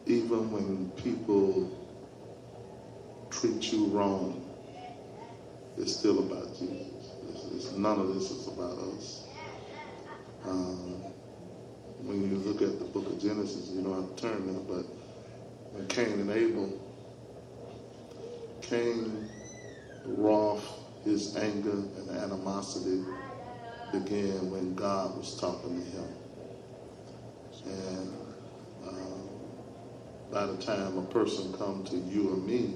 even when people treat you wrong, it's still about Jesus. None of this is about us. When you look at the book of Genesis, you don't have to turn there, but when Cain and Abel, Cain, wrath, his anger and animosity began when God was talking to him. And by the time a person comes to you or me,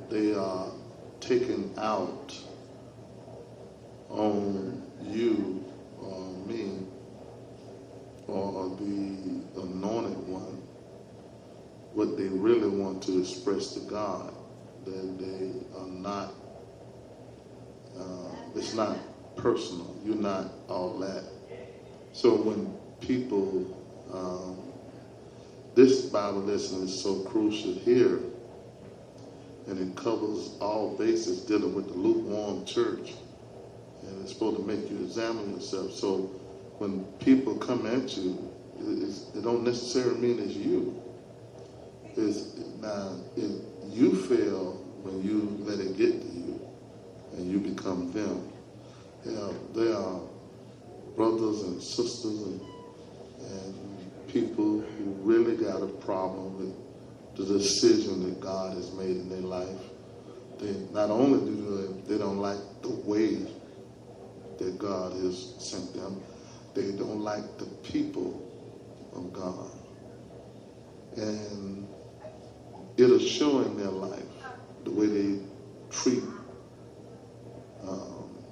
they are taken out on you or me or the anointed one what they really want to express to God. That they are not, it's not personal. You're not all that. So when people, this Bible lesson is so crucial here, and it covers all bases dealing with the lukewarm church. And it's supposed to make you examine yourself. So when people come at you, it don't necessarily mean it's you. Now, if you fail when you let it get to you and you become them. There are brothers and sisters and people who really got a problem with the decision that God has made in their life. They not only do they don't like the way that God has sent them, they don't like the people of God. And it'll show in their life the way they treat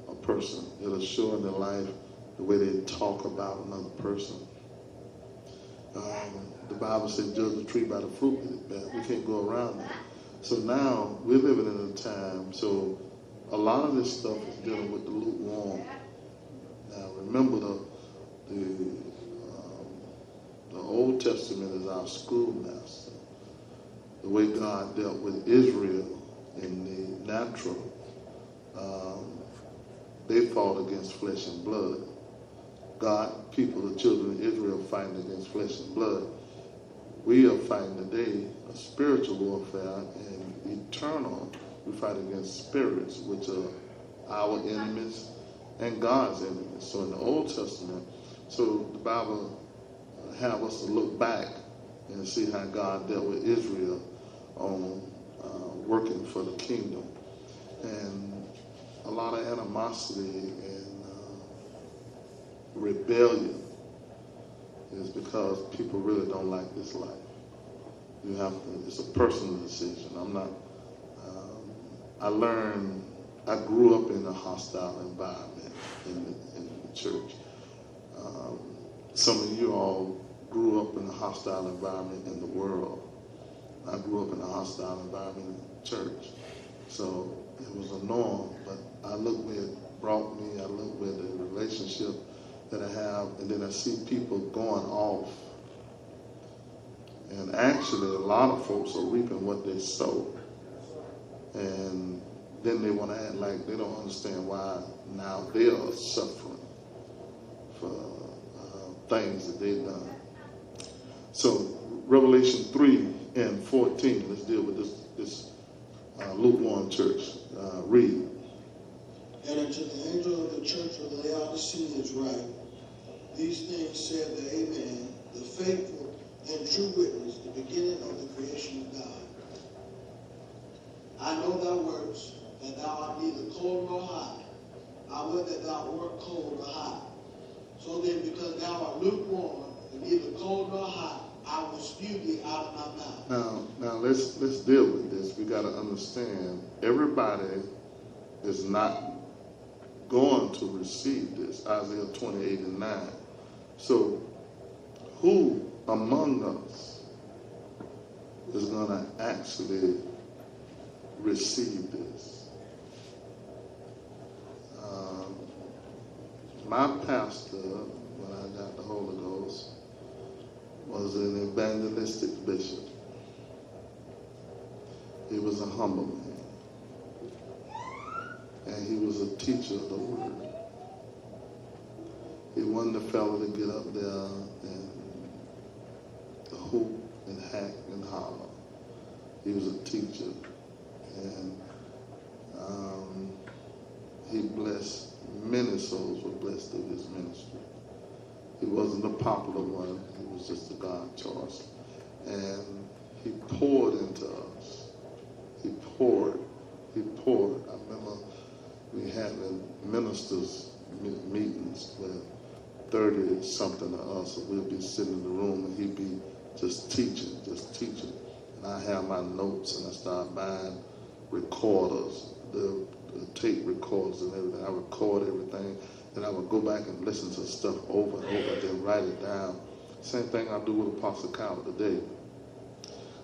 a person. It'll show in their life the way they talk about another person. The Bible says, judge the tree by the fruit that it bears. We can't go around that. So now we're living in a time, so a lot of this stuff is dealing with the lukewarm. Now remember the Old Testament is our schoolmaster. The way God dealt with Israel in the natural, they fought against flesh and blood. God, people, the children of Israel fighting against flesh and blood. We are fighting today a spiritual warfare, and eternal. We fight against spirits, which are our enemies and God's enemies. So in the Old Testament, so the Bible have us to look back and see how God dealt with Israel on working for the kingdom. And a lot of animosity and rebellion is because people really don't like this life. You have to, it's a personal decision. I'm not, I grew up in a hostile environment in the church. Some of you all grew up in a hostile environment in the world. I grew up in a hostile environment in the church. So it was a norm, but I look where it brought me, I look where the relationship that I have, and then I see people going off. And actually, a lot of folks are reaping what they sow. And then they want to act like they don't understand why now they are suffering for things that they've done. So, Revelation 3:14, let's deal with this lukewarm church. Read. And unto the angel of the church of the Laodiceans write, these things said the Amen, the faithful and true witness, the beginning of the creation of God. I know thy works, that thou art neither cold nor hot. I would that thou wert cold or hot. So then, because thou art lukewarm, and neither cold nor hot, I will spew thee out of my mouth. Now let's deal with this. We got to understand, everybody is not going to receive this. Isaiah 28:9. So who among us is going to actually receive this? My pastor, when I got the Holy Ghost, was an evangelistic bishop. He was a humble man. And he was a teacher of the word. He wasn't the fellow to get up there and the hoop and hack and holler. He was a teacher, and he blessed many souls were blessed through his ministry. He wasn't a popular one. He was just a God choice. And he poured into us. He poured. I remember we having ministers meetings with 30-something of us. So we'd be sitting in the room and he'd be just teaching. And I have my notes and I start buying recorders, the tape recorders and everything. I record everything. And I would go back and listen to stuff over and over, then write it down. Same thing I do with Apostle Cal today.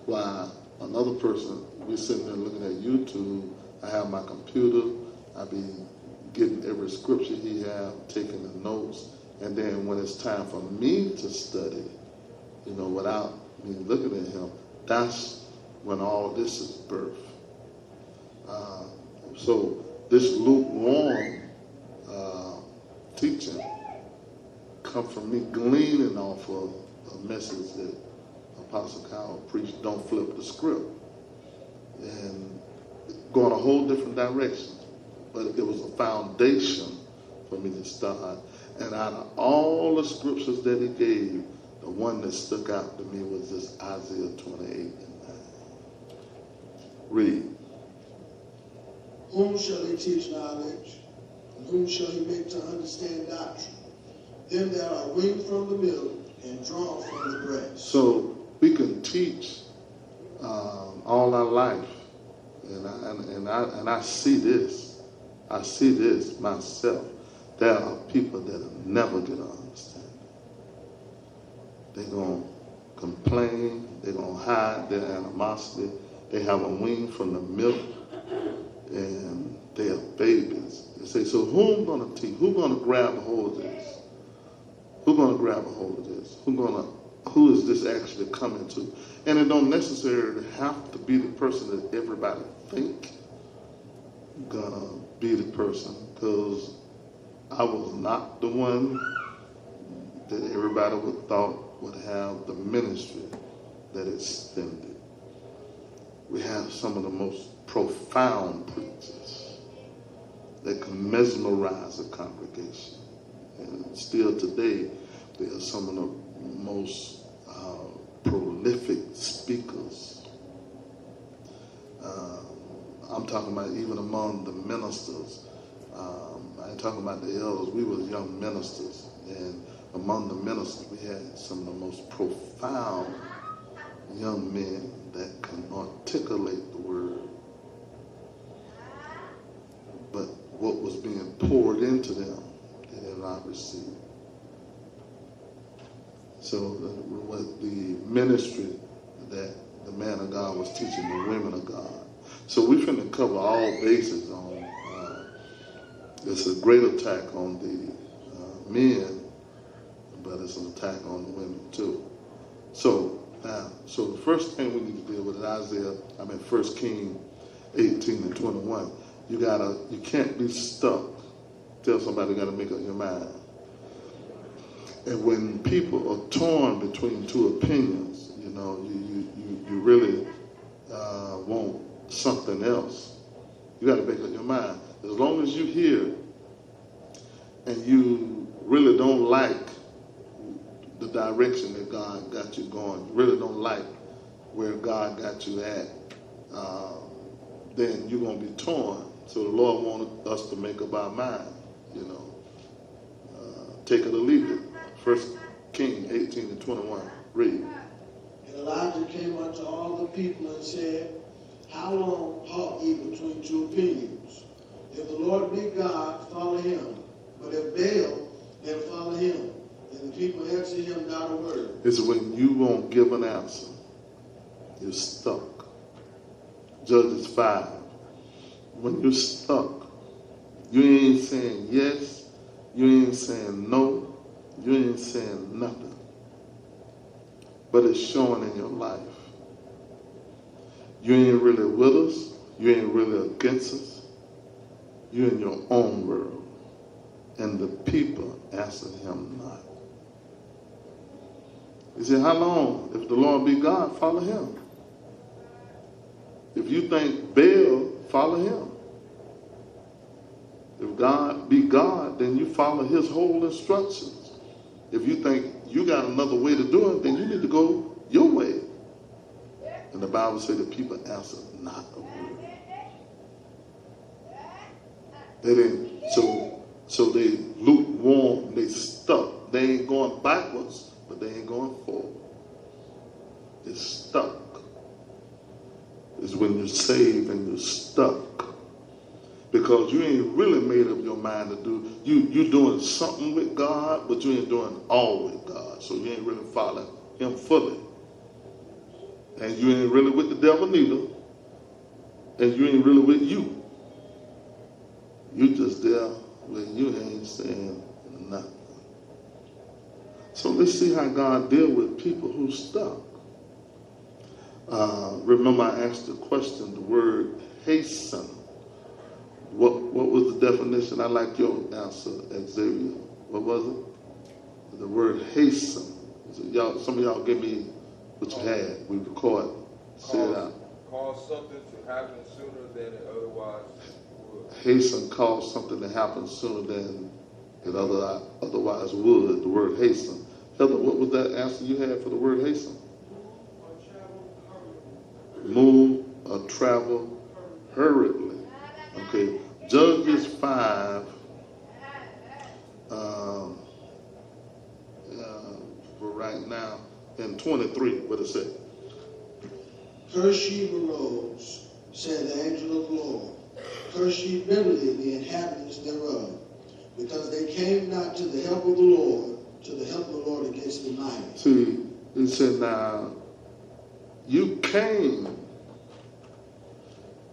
While another person, we're sitting there looking at YouTube, I have my computer, I be getting every scripture he have, taking the notes, and then when it's time for me to study, without me looking at him, that's when all this is birthed. So this lukewarm teaching come from me gleaning off of a message that Apostle Kyle preached, don't flip the script, and going a whole different direction. But it was a foundation for me to start. And out of all the scriptures that he gave, the one that stuck out to me was this Isaiah 28:9. Read. Whom shall he teach knowledge? And whom shall he make to understand doctrine? Them that are weaned from the milk and drawn from the breast. So we can teach all our life, and I see this. I see this myself. There are people that'll never get an understanding. They're gonna complain. They're gonna hide their animosity. They have a wean from the milk, and they are babies. They say, so who's gonna teach? Who's gonna grab a hold of this? Who's gonna grab a hold of this? Who is this actually coming to? And it don't necessarily have to be the person that everybody think gonna be the person, because I was not the one that everybody would thought would have the ministry that extended. We have some of the most profound preachers that can mesmerize a congregation. And still today, they are some of the most prolific speakers. I'm talking about even among the ministers. I ain't talking about the elders. We were young ministers. And among the ministers, we had some of the most profound young men that can articulate the word. But what was being poured into them, they did not receive. So what the ministry that the man of God was teaching the women of God. So we're finna cover all bases on, it's a great attack on the men, but it's an attack on the women too. So the first thing we need to deal with is 1 Kings 18:21. You can't be stuck. Tell somebody you gotta make up your mind. And when people are torn between two opinions, you really want something else. You got to make up your mind. As long as you hear and you really don't like the direction that God got you going, you really don't like where God got you at, then you're going to be torn. So the Lord wanted us to make up our mind, take it or leave it. 1 Kings 18:21. Read. And Elijah came unto all the people and said, how long halt ye between two opinions? If the Lord be God, follow him. But if Baal, then follow him. And the people answered him not a word. It's when you won't give an answer, you're stuck. Judges 5. When you're stuck, you ain't saying yes, you ain't saying no, you ain't saying nothing. But it's showing in your life. You ain't really with us. You ain't really against us. You're in your own world. And the people answered him not. He said, how long? If the Lord be God, follow him. If you think Baal, follow him. If God be God, then you follow his whole instructions. If you think you got another way to do it, then you need to go your way. And the Bible says that people answered not a word. They didn't, so they lukewarm, they stuck. They ain't going backwards, but they ain't going forward. They're stuck. It's when you're saved and you're stuck. Because you ain't really made up your mind to do, you're doing something with God, but you ain't doing all with God. So you ain't really following him fully. And you ain't really with the devil neither. And you ain't really with you. You just there when you ain't saying nothing. So let's see how God deal with people who stuck. Remember I asked the question, the word hasten. What was the definition? I like your answer, Xavier. What was it? The word hasten. Some of y'all give me what you had. We record. Say it out. Cause something to happen sooner than it otherwise would. Hasten caused something to happen sooner than it otherwise would. The word hasten. Heather, what was that answer you had for the word hasten? Move or travel hurriedly. Okay. Judges 5, for right now, in 23, what it say? Curse ye arose, said the angel of the Lord. Curse ye bitterly the inhabitants thereof, because they came not to the help of the Lord, to the help of the Lord against the mighty. See, it said, now, you came,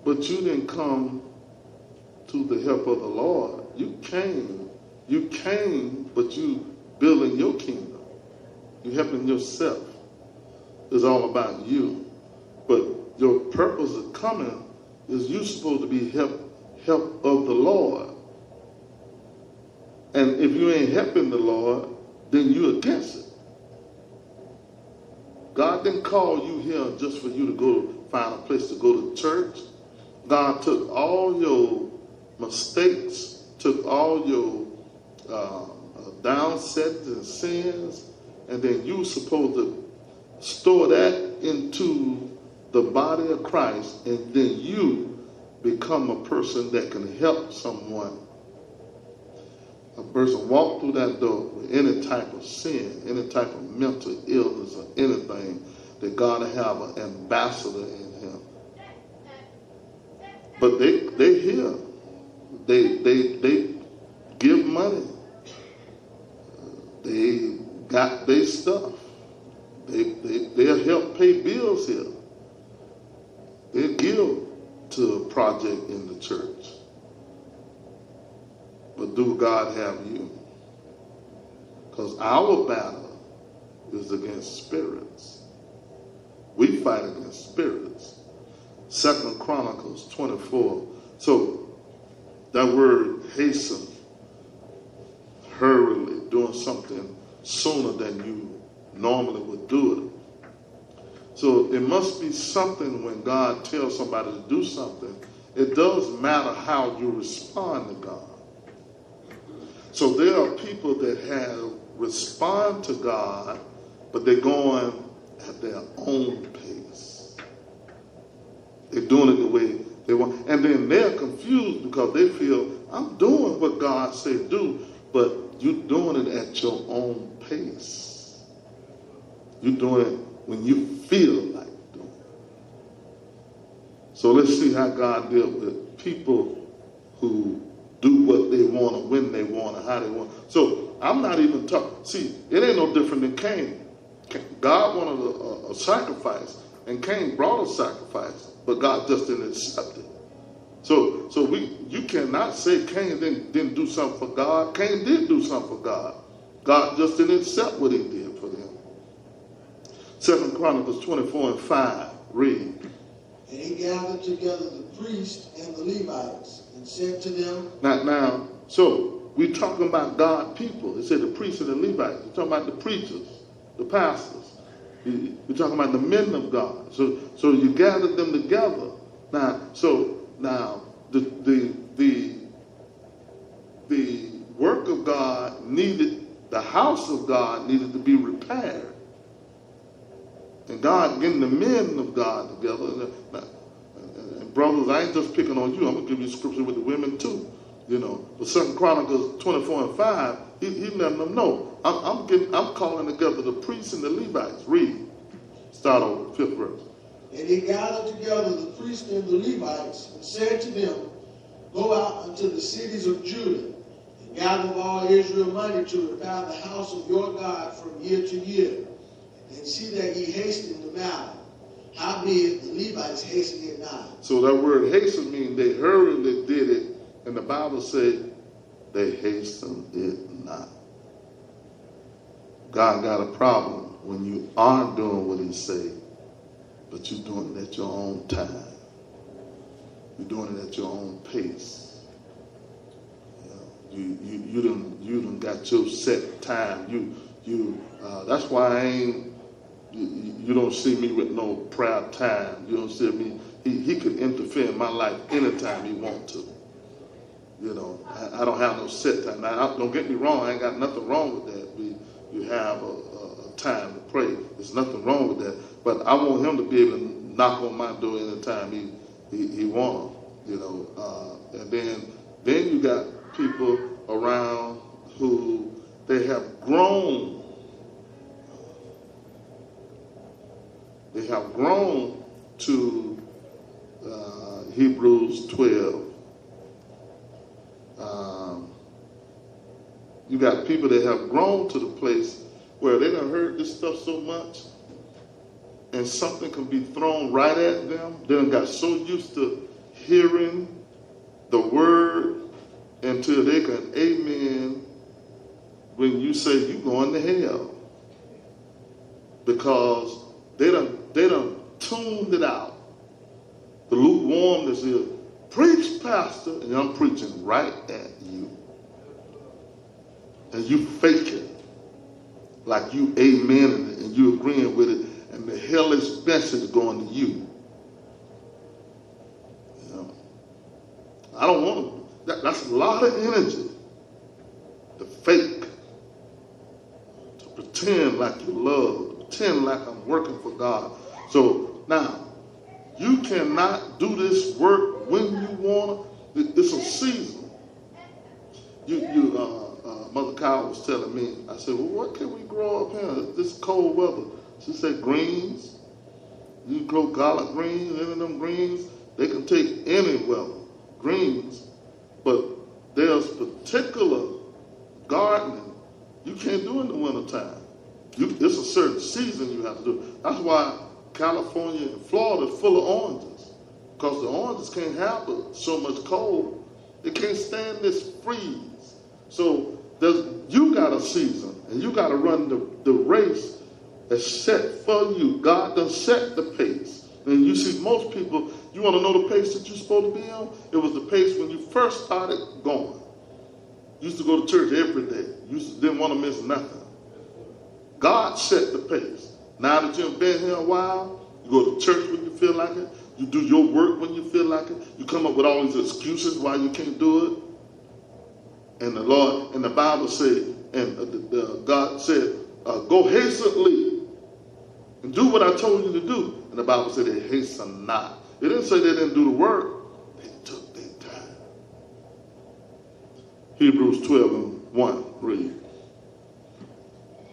but you didn't come to the help of the Lord. You came, but you building your kingdom. You helping yourself. It's all about you. But your purpose of coming is you supposed to be help of the Lord. And if you ain't helping the Lord, then you're against it. God didn't call you here just for you to go find a place to go to church. God took all your mistakes, took all your downsets and sins, and then you were supposed to store that into the body of Christ, and then you become a person that can help someone. A person walk through that door with any type of sin, any type of mental illness or anything, that God will have an ambassador in him. But they here. They give money. They got their stuff. They'll help pay bills here. They give to a project in the church. But do God have you? Because our battle is against spirits. We fight against spirits. 2 Chronicles 24. So that word hasten, hurriedly, doing something sooner than you normally would do it. So it must be something when God tells somebody to do something. It does matter how you respond to God. So there are people that have respond to God, but they're going at their own pace. They're doing it the way they want. And then they're confused because they feel, I'm doing what God said do, but you're doing it at your own pace. You're doing it when you feel like doing it. So let's see how God deals with people who do what they want and when they want and how they want. So I'm not even talking. See, it ain't no different than Cain. God wanted a sacrifice, and Cain brought a sacrifice, but God just didn't accept it. So you cannot say Cain didn't do something for God. Cain did do something for God. God just didn't accept what he did for them. 2 Chronicles 24:5. Read. And he gathered together the priests and the Levites and said to them. Now, so we're talking about God people. It said the priests and the Levites. We're talking about the preachers, the pastors. You're talking about the men of God. So you gathered them together. Now the work of God needed, the house of God needed to be repaired. And God getting the men of God together. And brothers, I ain't just picking on you. I'm going to give you scripture with the women too. You know, but 2 Chronicles 24:5, he letting them know. I'm calling together the priests and the Levites. Read. Start over, 5th verse. And he gathered together the priests and the Levites, and said to them, Go out unto the cities of Judah, and gather of all Israel money to repair the house of your God from year to year, and see that ye hasten the matter. Howbeit the Levites hastened it not. So that word hasten means they hurriedly did it, and the Bible said they hastened it not. God got a problem when you are doing what he said, but you're doing it at your own time. You're doing it at your own pace. You done got your set time. That's why you don't see me with no prayer time. You don't see me. He could interfere in my life anytime he want to. You know, I don't have no set time. Now, don't get me wrong. I ain't got nothing wrong with that. You have a time to pray. There's nothing wrong with that. But I want him to be able to knock on my door anytime he wants. You know, and then you got people around who they have grown. They have grown to Hebrews 12. You got people that have grown to the place where they done heard this stuff so much, and something can be thrown right at them. They done got so used to hearing the word until they can amen when you say you going to hell, because they done tuned it out. The lukewarmness is, preach, pastor, and I'm preaching right at you. And you fake it like you amen it and you agreeing with it, and the hellish message going to you. You know, I don't want to. That's a lot of energy to fake, to pretend like you love, to pretend like I'm working for God. So now, you cannot do this work when you want to. It's a season. Mother Kyle was telling me, I said, well, what can we grow up here? This cold weather. She said, greens. You grow collard greens, any of them greens. They can take any weather, greens. But there's particular gardening you can't do in the wintertime. It's a certain season you have to do. That's why California and Florida is full of oranges, because the oranges can't handle so much cold. They can't stand this freeze. So you got a season, and you got to run the race that's set for you. God done set the pace. And you see most people, you want to know the pace that you're supposed to be on? It was the pace when you first started going. You used to go to church every day. You didn't want to miss nothing. God set the pace. Now that you've been here a while, you go to church when you feel like it. You do your work when you feel like it. You come up with all these excuses why you can't do it. And the Lord, and the Bible said, and God said, go hastily and do what I told you to do. And the Bible said they hasten not. It didn't say they didn't do the work. They took their time. Hebrews 12:1, read.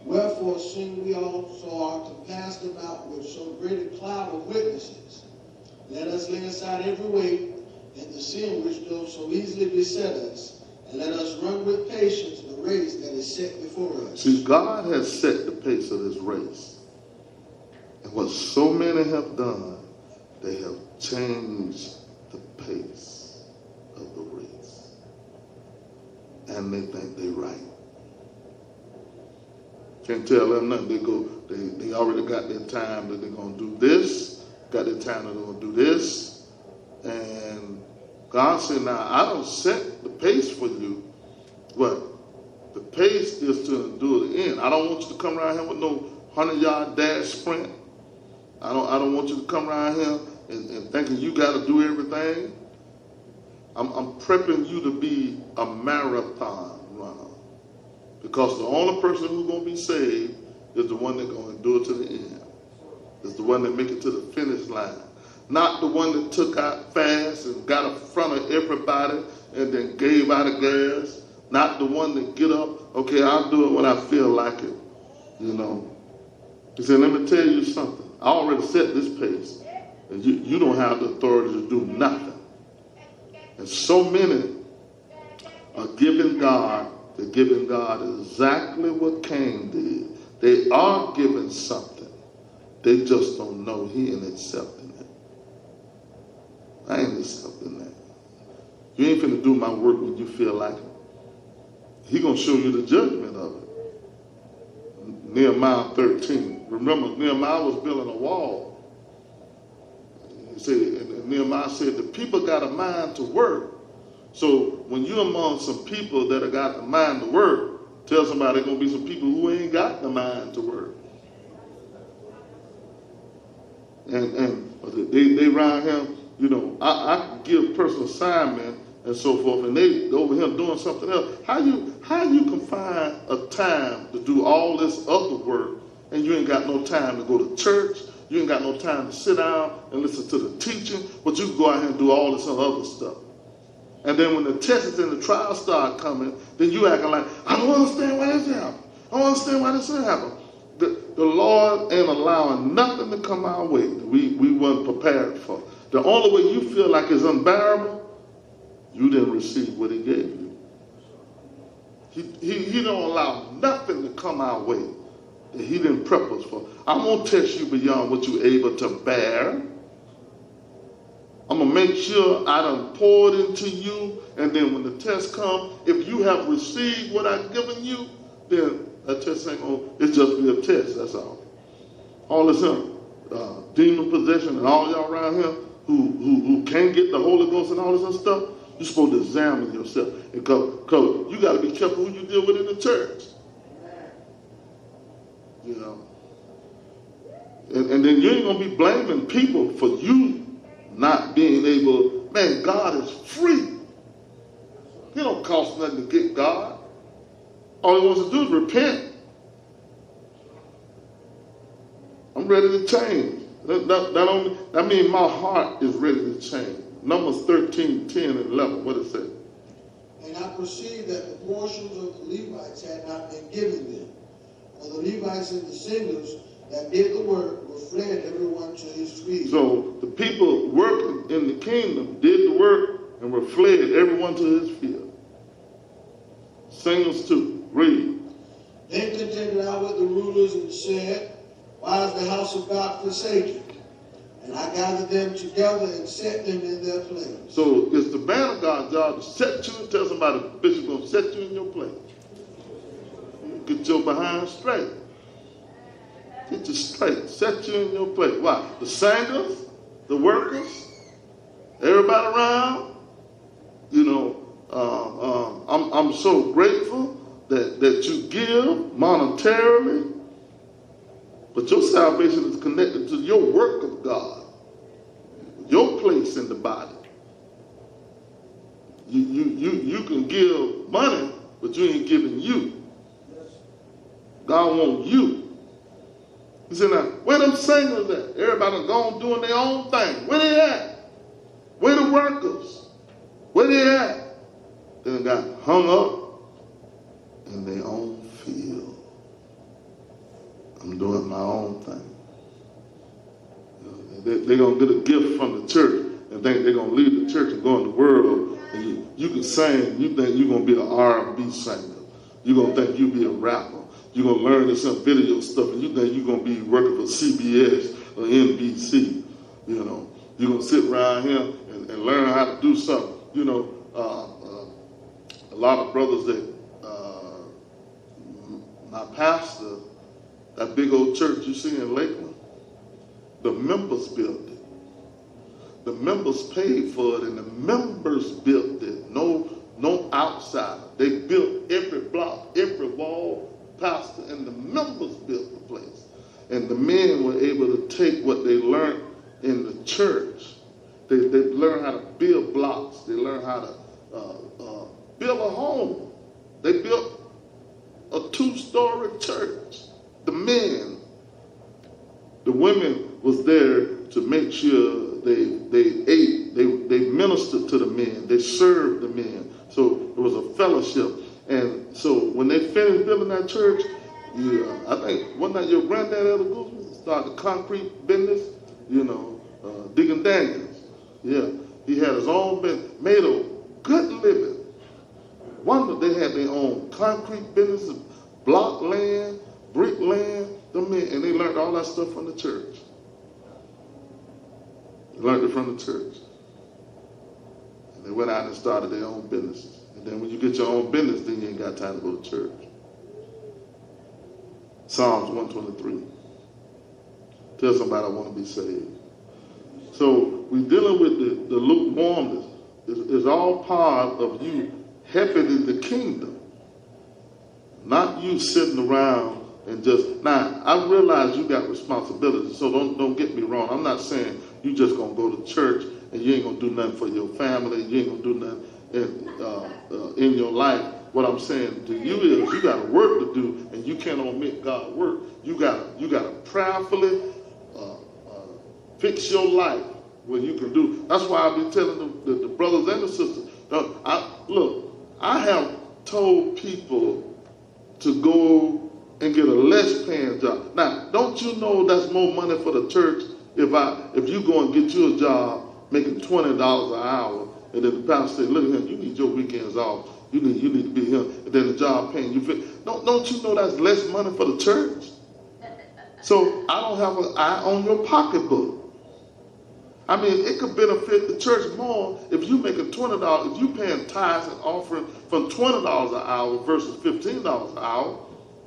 Wherefore, seeing we also are compassed about with so great a cloud of witnesses, let us lay aside every weight and the sin which doth so easily beset us, and let us run with patience the race that is set before us. See, God has set the pace of this race. And what so many have done, they have changed the pace of the race. And they think they're right. Can't tell them nothing. They already got their time that they're going to do this, got their time that they're going to do this. And God said, now, I don't set the pace for you. What? The pace is to endure the end. I don't want you to come around here with no 100-yard dash sprint. I don't want you to come around here and thinking you got to do everything. I'm prepping you to be a marathon runner, because the only person who's going to be saved is the one that's going to do it to the end. It's the one that make it to the finish line. Not the one that took out fast and got in front of everybody and then gave out of gas. Not the one that get up, okay, I'll do it when I feel like it. You know. He said, let me tell you something. I already set this pace. And you don't have the authority to do nothing. And so many are giving God, they're giving God exactly what Cain did. They are giving something. They just don't know he ain't accepting it. I ain't accepting that. You ain't finna do my work when you feel like it. He gonna show you the judgment of it. Nehemiah 13. Remember, Nehemiah was building a wall. He said, and Nehemiah said, the people got a mind to work. So when you're among some people that have got the mind to work, tell somebody there's gonna be some people who ain't got the mind to work. And they around him, you know, I give personal assignment and so forth, and they over here doing something else. How you can find a time to do all this other work, and you ain't got no time to go to church, you ain't got no time to sit down and listen to the teaching, but you can go out here and do all this other stuff. And then when the tests and the trials start coming, then you acting like, I don't understand why this happened. I don't understand why this happened. The Lord ain't allowing nothing to come our way that we weren't prepared for. The only way you feel like it's unbearable, you didn't receive what he gave you. He don't allow nothing to come our way that he didn't prep us for. I'm going to test you beyond what you're able to bear. I'm going to make sure I done poured into you, and then when the test comes, if you have received what I've given you, then that test ain't going to, it's just be a test, that's all. All this demon possession and all y'all around here who can't get the Holy Ghost and all this other stuff, you're supposed to examine yourself. Because you got to be careful who you deal with in the church. You know. And then you ain't going to be blaming people for you not being able. Man, God is free. He don't cost nothing to get God. All he wants to do is repent. I'm ready to change. That means my heart is ready to change. Numbers 13, 10, and 11. What it say? And I perceived that the portions of the Levites had not been given them. For the Levites and the singers that did the work were fled everyone to his field. So the people working in the kingdom did the work and were fled everyone to his field. Singers too. Read. Then contended I with the rulers and said, why is the house of God forsaken? And I gathered them together and set them in their place. So it's the man of God's job to set you, tell somebody the bishop's going to set you in your place. Get your behind straight. Get you straight. Set you in your place. Why? The singers, the workers, everybody around. You know, I'm so grateful that you give monetarily, but your salvation is connected to your work of God, your place in the body. You can give money, but you ain't giving you. God wants you. He said, now, where them singers at? Everybody gone doing their own thing. Where they at? Where the workers? Where they at? They got hung up in their own field. I'm doing my own thing. They're going to get a gift from the church and think they're going to leave the church and go in the world. And you can sing. You think you're going to be an R&B singer. You're going to think you'll be a rapper. You're going to learn this some video stuff, and you think you're going to be working for CBS or NBC. You know, you're going to sit around here and learn how to do something. You know, a lot of brothers that, my pastor, that big old church you see in Lakeland, the members built it. The members paid for it, and the members built it. No outsider. They built every block, every wall. Pastor and the members built the place. And the men were able to take what they learned in the church. They learned how to build blocks. They learned how to build a home. They built a 2-story church. The men, the women was there to make sure they ate, they ministered to the men, they served the men. So it was a fellowship. And so when they finished building that church, I think one night your granddad Elder Guzman started the concrete business, Deacon Daniels. Yeah, he had his own business, made a good living. They had their own concrete business, block land, brick land, and they learned all that stuff from the church. They learned it from the church. And they went out and started their own businesses. And then when you get your own business, then you ain't got time to go to church. Psalms 123. Tell somebody I want to be saved. So we're dealing with the lukewarmness. It's all part of you helping in the kingdom. Not you sitting around and just, now, I realize you got responsibilities, so don't get me wrong. I'm not saying you just going to go to church and you ain't going to do nothing for your family, you ain't going to do nothing in your life. What I'm saying to you is you got work to do, and you can't omit God's work. You got to prayerfully fix your life where you can do. That's why I be telling the brothers and the sisters. I have told people to go and get a less paying job. Now, don't you know that's more money for the church if you go and get you a job making $20 an hour, and then the pastor say, look at him, you need your weekends off. You need to be here, and then the job paying you. Don't you know that's less money for the church? So I don't have an eye on your pocketbook. I mean, it could benefit the church more if you making $20, if you paying tithes and offering from $20 an hour versus $15 an hour.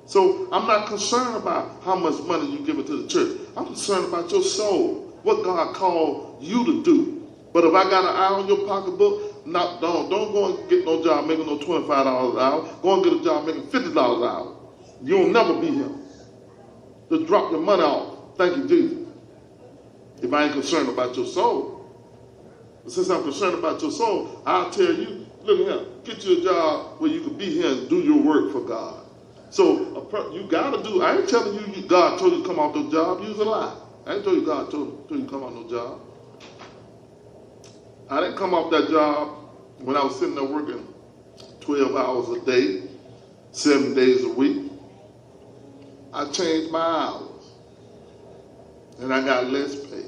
So I'm not concerned about how much money you give it to the church. I'm concerned about your soul, what God called you to do. But if I got an eye on your pocketbook, don't go and get no job making no $25 an hour. Go and get a job making $50 an hour. You'll never be here. Just drop your money off. Thank you, Jesus. If I ain't concerned about your soul. But since I'm concerned about your soul, I'll tell you, look here, get you a job where you can be here and do your work for God. So you got to do, I ain't telling you God told you to come off the job. Use a lie. I ain't told you God told you to come off no job. I didn't come off that job when I was sitting there working 12 hours a day, 7 days a week. I changed my hours. And I got less pay.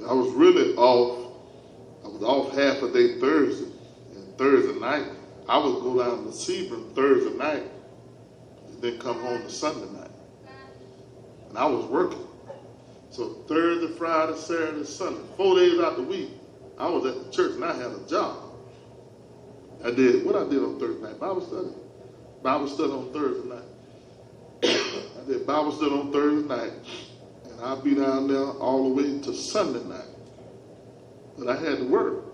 I was really off. I was off half a day Thursday. And Thursday night, I would go down to Sebring Thursday night and then come home to Sunday night. And I was working. So Thursday, Friday, Saturday, Sunday, 4 days out the week, I was at the church and I had a job. I did what I did on Thursday night, Bible study. Bible study on Thursday night. I did Bible study on Thursday night, and I'll be down there all the way to Sunday night. But I had to work.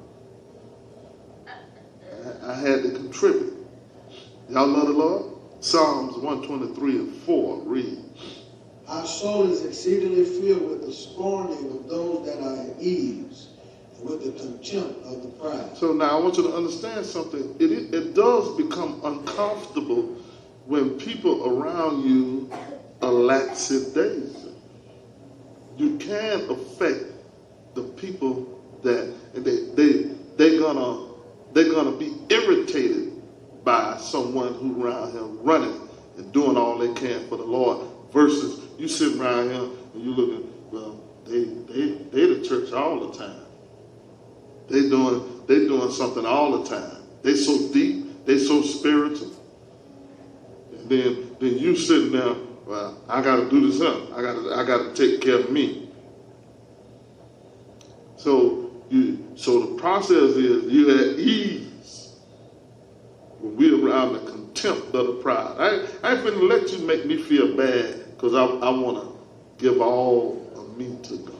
I had to contribute. Y'all love the Lord? Psalms 123 and 4, read. Our soul is exceedingly filled with the scorning of those that are at ease, and with the contempt of the proud. So now I want you to understand something. It does become uncomfortable when people around you are lackadaisical. You can affect the people that they're gonna be irritated by someone who around here running and doing all they can for the Lord, versus you sitting around here and you looking, well, they the church all the time. They doing something all the time. They so deep, they so spiritual. And then you sitting there, well, I got to do this up. I got to take care of me. So the process is you're at ease when we're around the contempt of the proud. I ain't finna let you make me feel bad because I want to give all of me to God.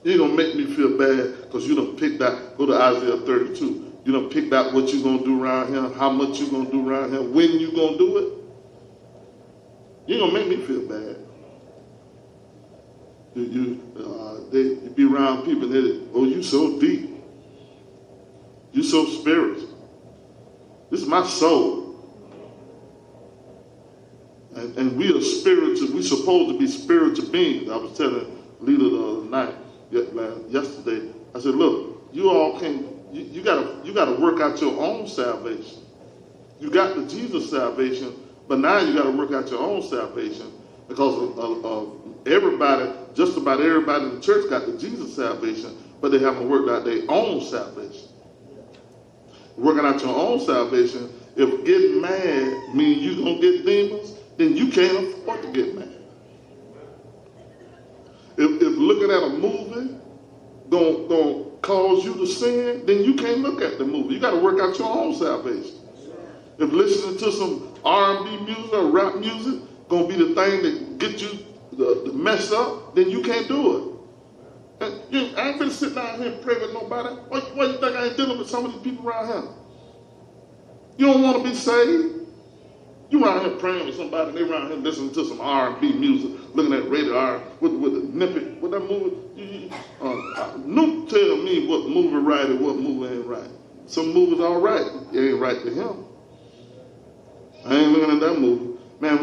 You ain't gonna make me feel bad because you done picked out. Go to Isaiah 32. You done picked out what you gonna do around here, how much you gonna do around here, when you gonna do it. You ain't gonna make me feel bad. You be around people that, oh, you so deep. You so spiritual. This is my soul. And we are spiritual. We're supposed to be spiritual beings. I was telling Lita the other night, yesterday, I said, look, you all can, you gotta work out your own salvation. You got the Jesus salvation, but now you gotta work out your own salvation because of everybody, just about everybody in the church got the Jesus salvation, but they haven't worked out their own salvation. Working out your own salvation, if getting mad means you're going to get demons, then you can't afford to get mad. If looking at a movie gonna cause you to sin, then you can't look at the movie. You got to work out your own salvation. If listening to some R&B music or rap music gonna be the thing that get you to mess up, then you can't do it. And I ain't finna sit down here and pray with nobody. Why you think I ain't dealing with some of these people around here? You don't want to be saved? You around here praying with somebody, they around here listening to some R&B music, looking at rated R with the nippet, with that movie. Nuke tell me what movie right and what movie ain't right. Some movies all right, it ain't right to him. I ain't looking at that movie. Man,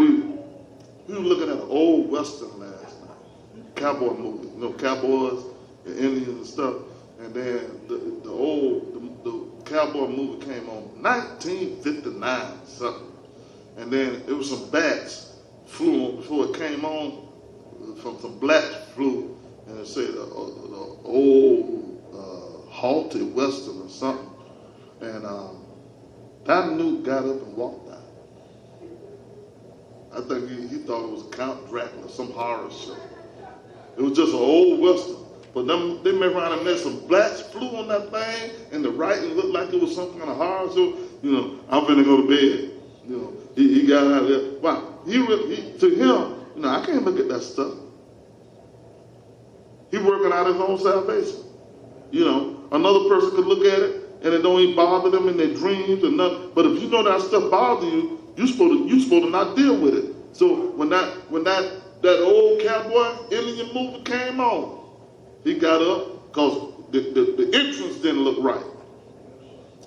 we were looking at an old Western last night, cowboy movie. You know, cowboys and Indians and stuff. And then the cowboy movie came on 1959 something. And then it was some bats flew on before it came on. Some blacks flew, and it said the old haunted Western or something. And that Nuke got up and walked out. I think he thought it was Count Dracula, some horror show. It was just an old Western. But they made around and met some blacks flew on that thing, and the writing looked like it was some kind of horror show. You know, I'm finna go to bed. You know, he got out of there. Wow, to him, you know, I can't look at that stuff. He working out his own salvation. You know, another person could look at it and it don't even bother them in their dreams or nothing. But if you know that stuff bothers you, you're supposed to not deal with it. So when that old cowboy Indian movie came on, he got up because the entrance didn't look right.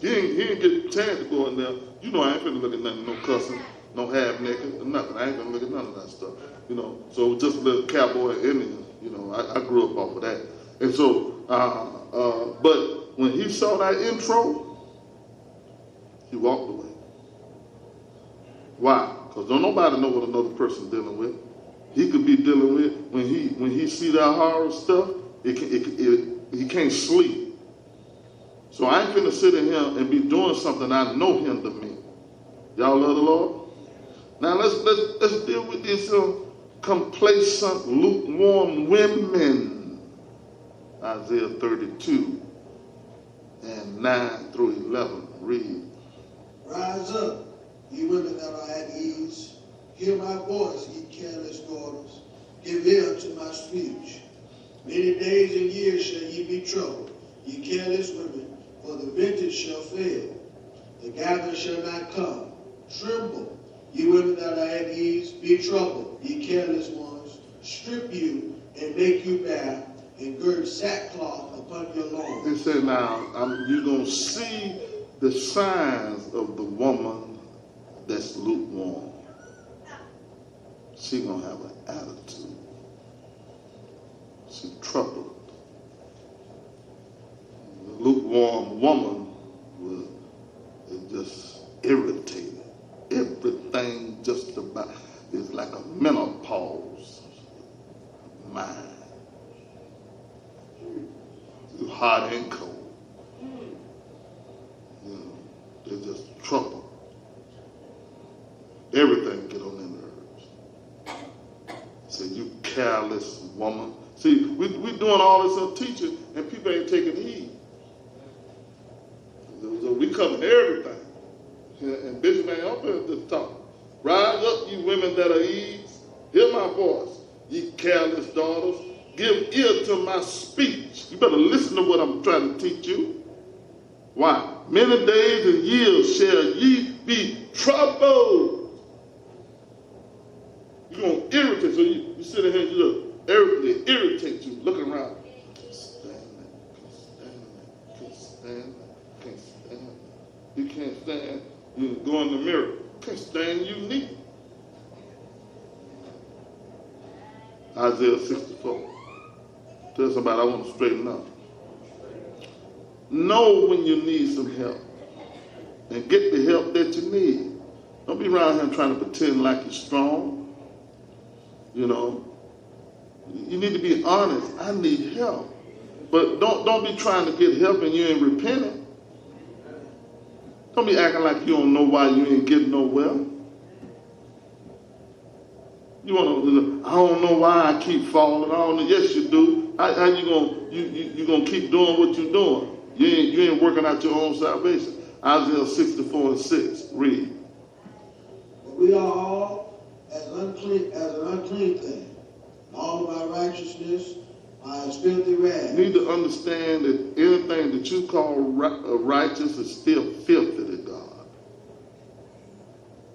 He didn't get a chance to go in there. You know I ain't finna look at nothing, no cussing, no half naked, nothing. I ain't gonna look at none of that stuff. You know, so just a little cowboy Indian. You know, I grew up off of that. And so, but when he saw that intro, he walked away. Why? Because don't nobody know what another person's dealing with. He could be dealing with when he see that horror stuff. He can't sleep. So I ain't finna sit in here and be doing something I know him to me. Y'all love the Lord? Now let's deal with these complacent, lukewarm women. Isaiah 32 and 9 through 11. Read. Rise up, ye women that are at ease. Hear my voice, ye careless daughters. Give ear to my speech. Many days and years shall ye be troubled, ye careless women, for the vintage shall fail. The gathering shall not come. Tremble, ye women that are at ease. Be troubled, ye careless ones. Strip you and make you bare, and gird sackcloth upon your loins. He said, now, you're going to see the signs of the woman that's lukewarm. She's going to have an attitude. She's troubled. The lukewarm woman is just irritated. Everything just about is like a menopause mind. It's hot and cold. You know, they're just troubled. Everything get on their nerves. Say, you careless woman. See, we doing all this teaching and people ain't taking heed. So we cover everything. And Bishop ain't up here to talk. Rise up, you women that are ease. Hear my voice, ye careless daughters. Give ear to my speech. You better listen to what I'm trying to teach you. Why? Many days and years shall ye be troubled. going to irritate. So you sit in here, you look, everything irritates you, looking around. Can't stand that. Can't stand that. Can't stand that. You can't stand. You go in the mirror. Can't stand you neither. Isaiah 64. Tell somebody I want to straighten up. Know when you need some help. And get the help that you need. Don't be around here trying to pretend like you're strong. You know. You need to be honest. I need help. But don't be trying to get help and you ain't repenting. Don't be acting like you don't know why you ain't getting nowhere. You want to? I don't know why I keep falling. I don't know. Yes, you do. How you gonna keep doing what you're doing? You ain't working out your own salvation. Isaiah 64:6. Read. We are all as an unclean thing. All of our righteousness are as filthy rags. You need to understand that anything that you call righteous is still filthy to God.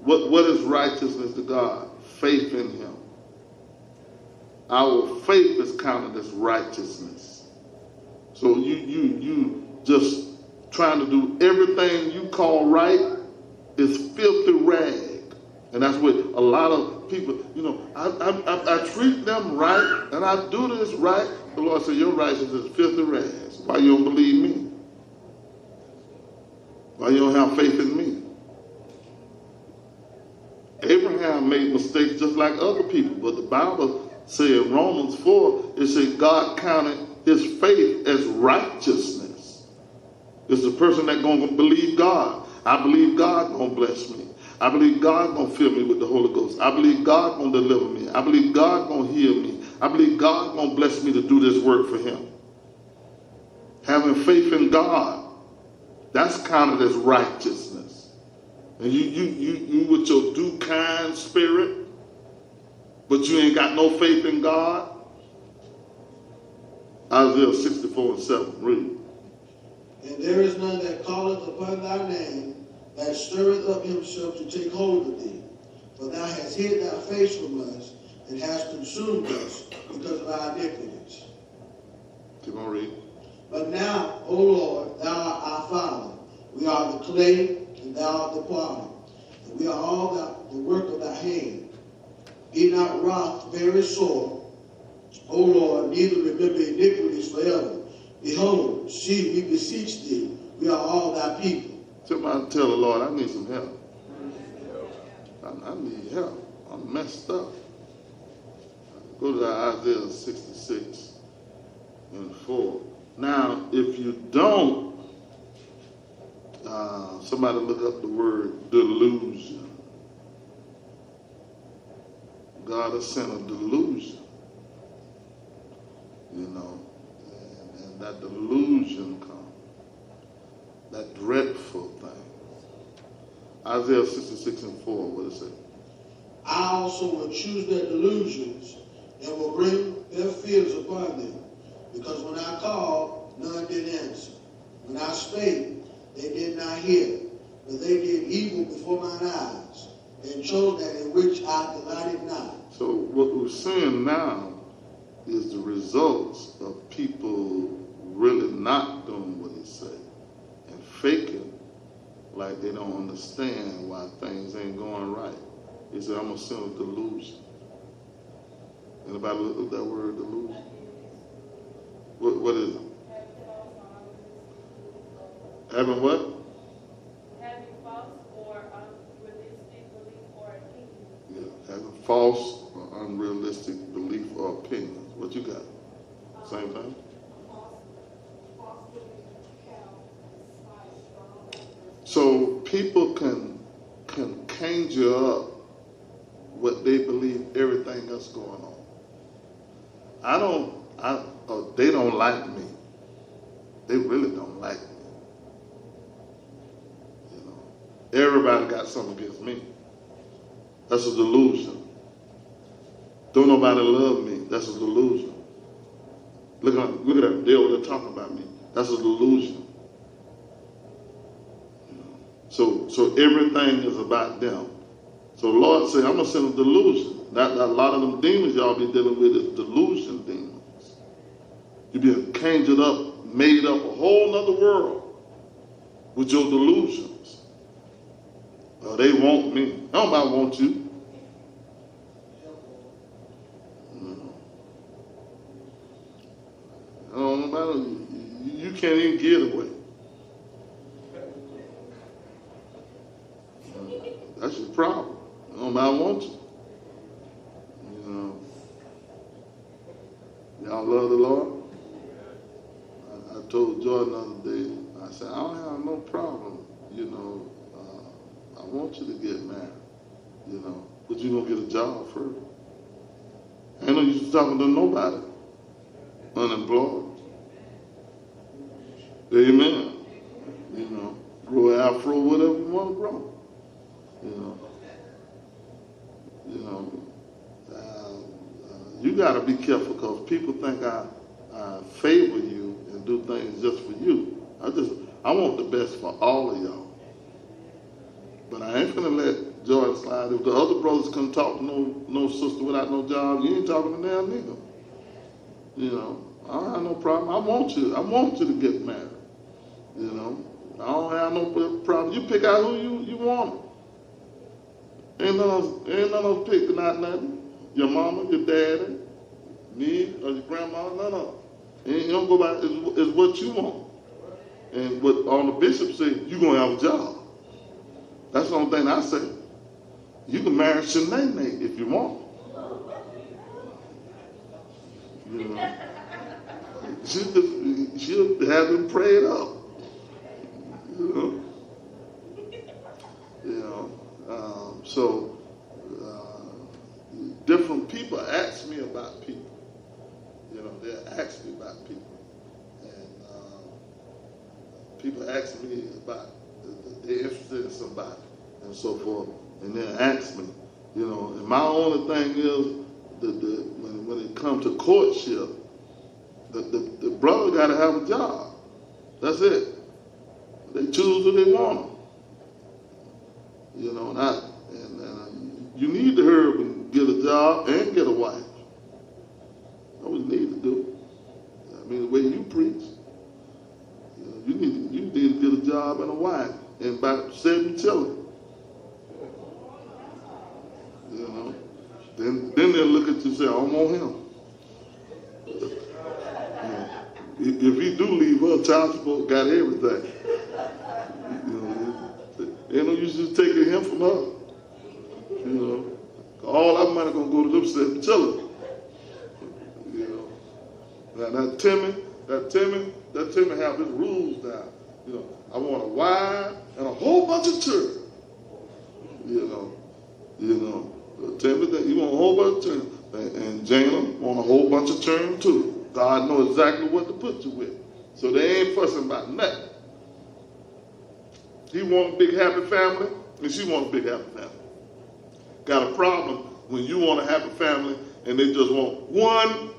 What is righteousness to God? Faith in Him. Our faith is counted as righteousness. So you just trying to do everything you call right is filthy rag. And that's what a lot of people, I treat them right and I do this right. The Lord said, your righteousness is filthy rags. Why you don't believe me? Why you don't have faith in me? Abraham made mistakes just like other people, but the Bible said in Romans 4, it said God counted his faith as righteousness. It's the person that's going to believe God. I believe God going to bless me. I believe God going to fill me with the Holy Ghost. I believe God going to deliver me. I believe God going to heal me. I believe God going to bless me to do this work for Him. Having faith in God, that's counted as righteousness. And you with your do kind spirit, but you ain't got no faith in God. Isaiah 64:7. Read. And there is none that calleth upon thy name, that stirreth up himself to take hold of thee. For thou hast hid thy face from us, and hast consumed us because of our iniquities. Keep on reading. But now, O Lord, thou art our Father. We are the clay, and thou art the potter. And we are all the work of thy hand. Be not wroth very sore, O Lord, neither remember iniquities forever. Behold, see, we beseech thee, we are all thy people. Somebody tell the Lord, I need some help. I need help. I'm messed up. Go to Isaiah 66:4. Now, if you don't, somebody look up the word delusion. God has sent a delusion, and that delusion comes. That dreadful thing. Isaiah 66:4, what does it say? I also will choose their delusions and will bring their fears upon them. Because when I called, none did answer. When I spake, they did not hear. But they did evil before mine eyes, and chose that in which I delighted not. So what we're seeing now is the results of people really not doing what He said. Faking like they don't understand why things ain't going right. He said, I'm going to send a delusion. Anybody look at that word, delusion? What is it? Having what? Having false or unrealistic belief or opinion. Yeah, having false or unrealistic belief or opinions. What you got? Same thing? So people can conjure up what they believe everything else going on. They don't like me. They really don't like me. Everybody got something against me. That's a delusion. Don't nobody love me. That's a delusion. Look at them. They're talking about me. That's a delusion. So everything is about them. So the Lord said, I'm going to send a delusion. That a lot of them demons y'all be dealing with is delusion demons. You be conjured up, made up a whole nother world with your delusions. Oh, they want me. Nobody want you. You can't even get away. That's your problem. Nobody wants you. You know. Y'all love the Lord? I told Jordan the other day, I said, I don't have no problem, you know. I want you to get married, you know, but you're going to get a job first. Ain't no use talking to nobody unemployed. Amen. You know, grow afro, whatever you want to grow. You got to be careful because people think I favor you and do things just for you. I want the best for all of y'all. But I ain't gonna let Jordan slide. If the other brothers couldn't talk to no sister without no job, you ain't talking to them nigga. You know, I don't have no problem. I want you to get married. You know, I don't have no problem. You pick out who you want. Ain't none of us picking out nothing. Your mama, your daddy, me, or your grandma, none of them. You don't go by, it's what you want. And what all the bishops say, you're going to have a job. That's the only thing I say. You can marry Shanae if you want. You know, she'll have him prayed up. So different people ask me about people. You know, they'll ask me about people. And people ask me about, they're interested in somebody and so forth. And they'll ask me, you know, and my only thing is, when it comes to courtship, the brother got to have a job. That's it. They choose who they want. You know, and you need to hurry up and get a job and get a wife. That's what you need to do. I mean, the way you preach, you know, you need to get a job and a wife and about 7 children. You know, then they'll look at you and say, I don't want him. If he do leave her, child support got everything. You know, ain't no use just taking him from her. You know, all that money gonna go to them 7 children. You know, now that Timmy have his rules down. You know, I want a wife and a whole bunch of children. You know, Timmy, you want a whole bunch of children, and Jana want a whole bunch of children too. God knows exactly what to put you with. So they ain't fussing about nothing. He want a big happy family, and she want a big happy family. Got a problem when you want a happy family and they just want one.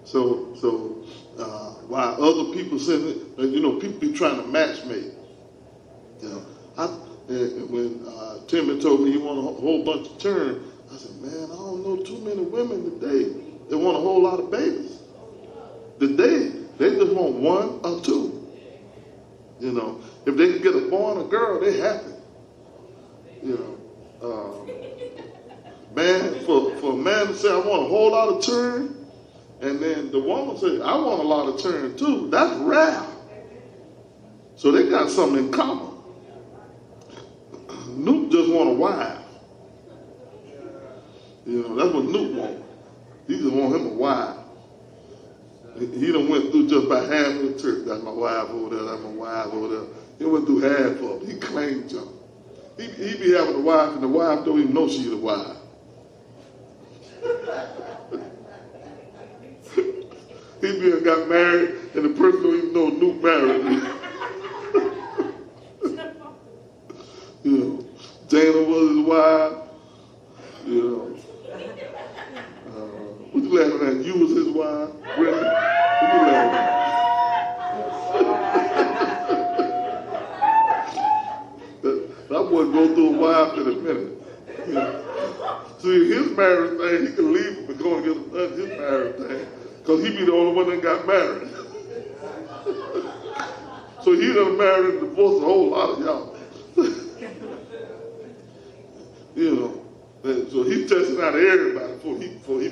So while other people saying, you know, people be trying to matchmake. You know, when Timmy told me he want a whole bunch of children, I said, man, I don't know too many women today that want a whole lot of babies. Today, they just want 1 or 2. You know, if they can get a boy and a girl, they happy. You know, man, for a man to say, I want a whole lot of children, and then the woman say, I want a lot of children too, that's rare. So they got something in common. Nuke just want a wife. You know, that's what Nuke want. He just want him a wife. He done went through just about half of the church. That's my wife over there, that's my wife over there. He went through half of it. He claimed them. He be having a wife, and the wife don't even know she's a wife. He be got married, and the person don't even know Nuke married me. You know, Jana was his wife. You know, what you laughing at? You was his wife, Brittany. What you laughing at? That boy go through a wife in a minute. You know? See, his marriage thing, he can leave him and go and get his marriage thing, because he be the only one that got married. So he done married and divorced a whole lot of y'all. You know, so he's testing out everybody before he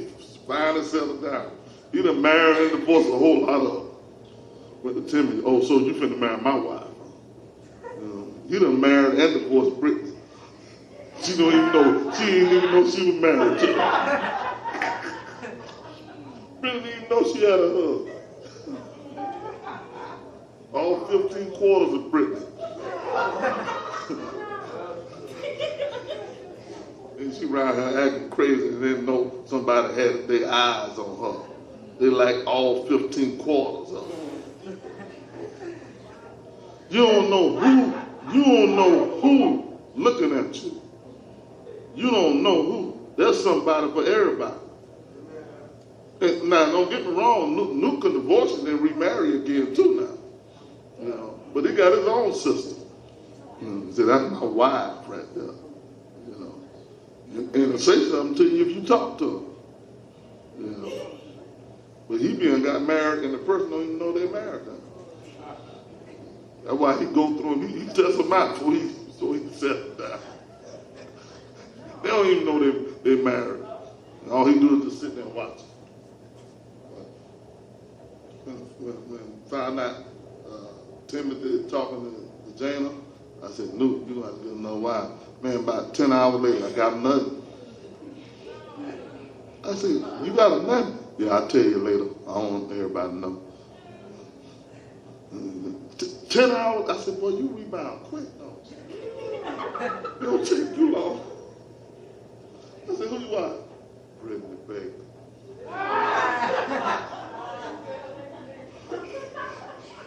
finally settled down. He done married and divorced a whole lot of them. Went to Timothy, oh, so you finna marry my wife. He done married and divorced Brittany. She didn't even know she was married to him. Brittany didn't even know she had a husband. All 15 quarters of Brittany. And she around here acting crazy and didn't know somebody had their eyes on her. They like all 15 quarters of her. You don't know who looking at you. You don't know who. There's somebody for everybody. And now, don't get me wrong, Nuke can divorce and then remarry again too now. You know, but he got his own sister. He said, that's my wife right there. You know, and he'll say something to you if you talk to him. You know, but he got married and the person don't even know they're married now. That's why he go through and he tests them out so he settle down. They don't even know they're married. And all he do is just sit there and watch. When found out Timothy talking to Jana, I said, Nuke, you have to get another wife. Man, about 10 hours later, I got nothing. I said, you got a nothing? Yeah, I'll tell you later. I don't want everybody to know. 10 hours? I said, boy, you rebound quick, don't you? It don't take too long. I said, who you are? Brittany Baker.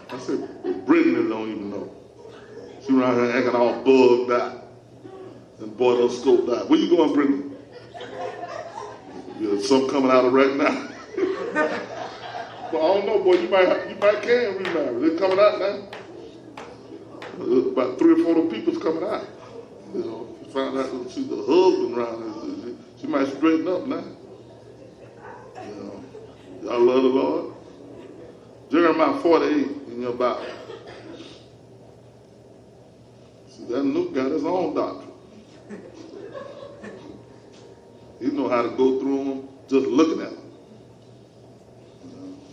I said, Brittany don't even know. She around here acting all bugged out. And boy, don't scoped out. Where you going, Brittany? Yeah, something coming out of right now. Well, I don't know, boy. You might can remarry. They're coming out now. About 3 or 4 people's coming out. You know, she found out that she's the husband around there. She might straighten up now. You know, y'all love the Lord. Jeremiah 48 in your Bible. See, that Nuke got his own doctrine. He know how to go through them just looking at them.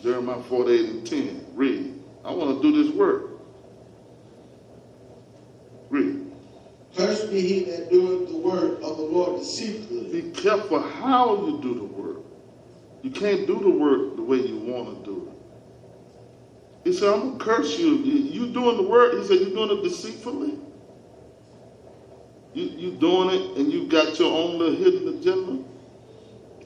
Jeremiah 48 and 10. Read. I want to do this work. Read. Cursed be he that doeth the work of the Lord deceitfully. Be careful how you do the work. You can't do the work the way you want to do it. He said, I'm going to curse you. You doing the work. He said, you're doing it deceitfully. You doing it and you got your own little hidden agenda.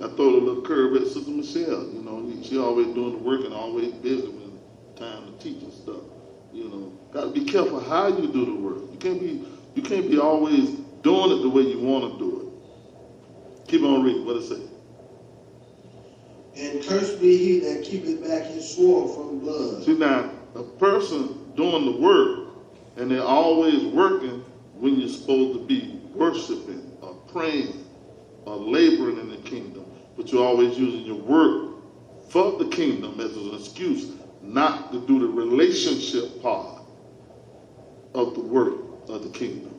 I throw a little curve at Sister Michelle. You know, she always doing the work and always busy when time to teach and stuff. You know, got to be careful how you do the work. You can't be always doing it the way you want to do it. Keep on reading. What it say? And cursed be he that keepeth back his sword from blood. See now, a person doing the work and they're always working when you're supposed to be worshiping or praying or laboring in the kingdom, but you're always using your work for the kingdom as an excuse not to do the relationship part of the work of the kingdom.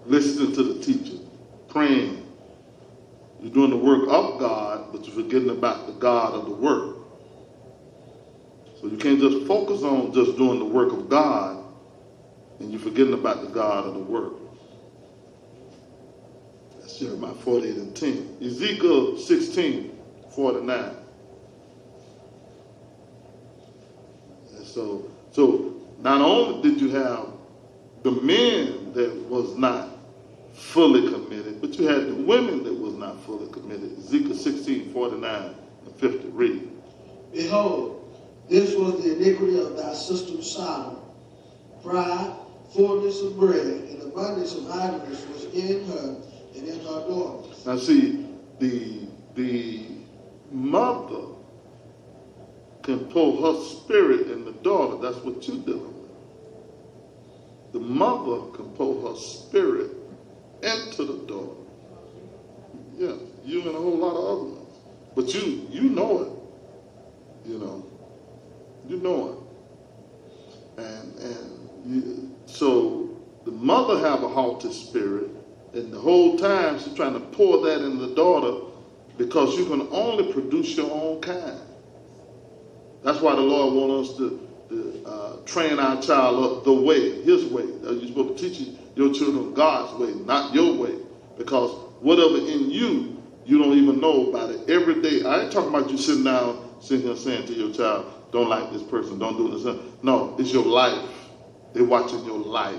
Listening to the teacher, praying. You're doing the work of God, but you're forgetting about the God of the work. So you can't just focus on just doing the work of God and you're forgetting about the God of the work. That's Jeremiah 48 and 10. Ezekiel 16, 49. And so not only did you have the men that was not fully committed, but you had the women that was not fully committed. Ezekiel 16, 49 and 50. Read. Behold, this was the iniquity of thy sister Sodom. Pride, fullness of bread, and abundance of idleness was in her and in her daughters. Now see, the mother can pull her spirit in the daughter. That's what you're dealing with. the mother can pour her spirit into the daughter. Yeah, you and a whole lot of other ones. But you know it. You know it. So the mother have a haughty spirit, and the whole time she's trying to pour that in the daughter, because you can only produce your own kind. That's why the Lord wants us to train our child up the way, his way. You're supposed to teach your children God's way, not your way. Because whatever in you, you don't even know about it every day. I ain't talking about you sitting here saying to your child, don't like this person, don't do this. No, it's your life. They're watching your life.